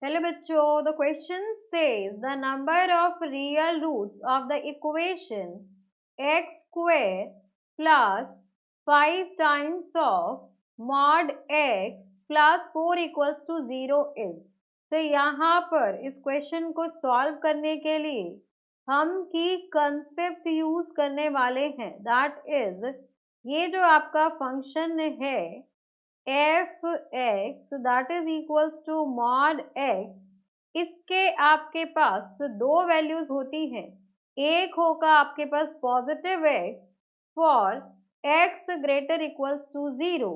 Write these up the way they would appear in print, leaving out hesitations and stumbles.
Hello बच्चों, the question says the number of real roots of the equation x square plus 5 times of mod x plus 4 equals to 0 is. तो यहाँ पर इस question को solve करने के लिए हम की कंसेप्ट यूज करने वाले हैं, दैट इज ये जो आपका फंक्शन है f x that is equals to mod x, इसके आपके पास दो वैल्यूज होती हैं। एक होगा आपके पास positive x for x greater equals to 0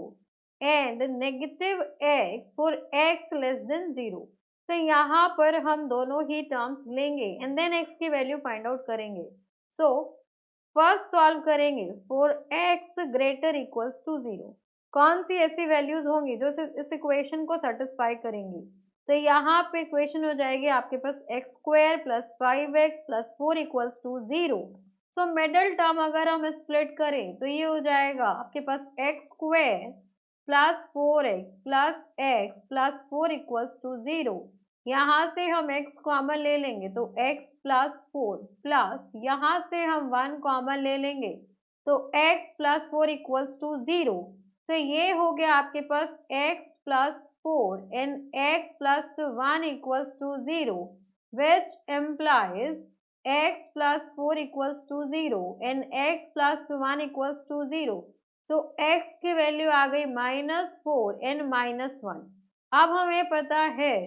and negative x for x less than 0। तो यहाँ पर हम दोनों ही टर्म्स लेंगे एंड देन एक्स की वैल्यू फाइंड आउट करेंगे। सो फर्स्ट सॉल्व करेंगे for x greater equals to 0। कौन सी ऐसी वैल्यूज होंगी जो इस इक्वेशन को सेटिस्फाई करेंगी। तो यहाँ पे इक्वेशन हो जाएगी आपके पास x square plus 5x plus 4 equals to 0। So middle term अगर हम स्प्लिट करें तो ये हो जाएगा आपके पास x square plus 4x plus x plus 4 equals to 0। यहाँ से हम x कॉमन ले लेंगे तो x प्लस 4 प्लस यहाँ से हम 1 कॉमन ले लेंगे तो x प्लस 4 इक्वल्स टू 0। तो ये हो गया आपके पास x plus 4 and x plus 1 equals to 0 which implies x plus 4 equals to 0 and x plus 1 equals to 0। तो x की वैल्यू आ गई -4 एंड -1। अब हमें पता है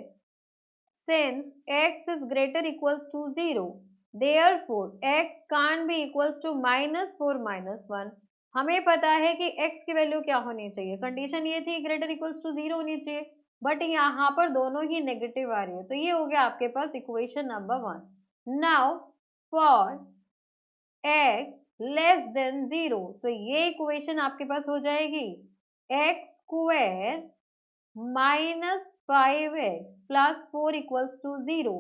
since x is greater equals to 0 therefore x can't be equals to -4 -1। हमें पता है कि x की वैल्यू क्या होनी चाहिए, कंडीशन ये थी ग्रेटर इक्वल्स टू 0 होनी चाहिए, बट यहाँ पर दोनों ही नेगेटिव आ रही है। तो ये हो गया आपके पास equation number 1। Now for x less than 0, तो ये इक्वेशन आपके पास हो जाएगी x square -5x plus 4 equals to 0।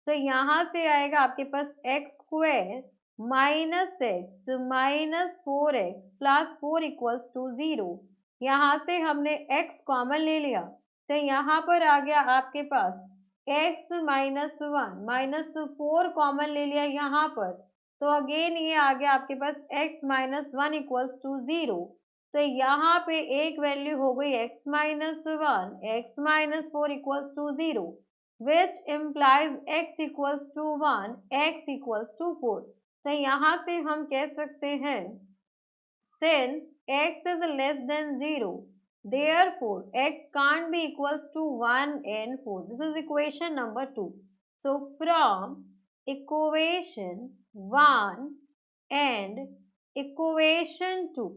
तो यहाँ से आएगा आपके पास x square -x minus 4x plus 4 equals to 0। यहाँ से हमने x कॉमन ले लिया तो यहाँ पर आ गया आपके पास x -1 -4 कॉमन ले लिया यहाँ पर, तो अगेन ये आ गया आपके पास x -1 इक्वल्स टू 0। तो यहाँ पे एक वैल्यू हो गई x -1 x -4 equals to 0 which implies x equals to 1 x equals to 4। तो यहाँ से हम कह सकते हैं since x is less than 0 therefore x can't be equals to 1 and 4। this is equation number 2। so from equation 1 and equation 2,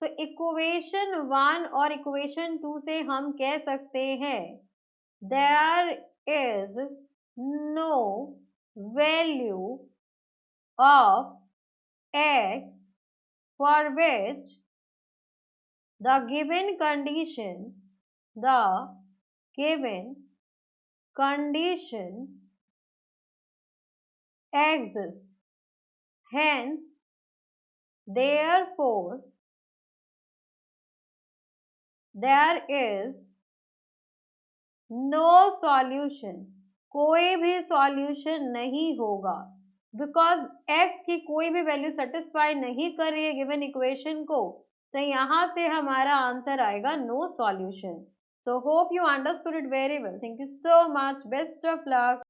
तो equation 1 और equation 2 से हम कह सकते हैं there is no value of x for which the given condition exists, hence therefore there is no solution, कोई भी solution नहीं होगा बिकॉज x की कोई भी वैल्यू सेटिस्फाई नहीं कर रही है गिवन इक्वेशन को। तो यहाँ से हमारा आंसर आएगा no solution. So hope you understood it very well. Thank you so much, best of luck.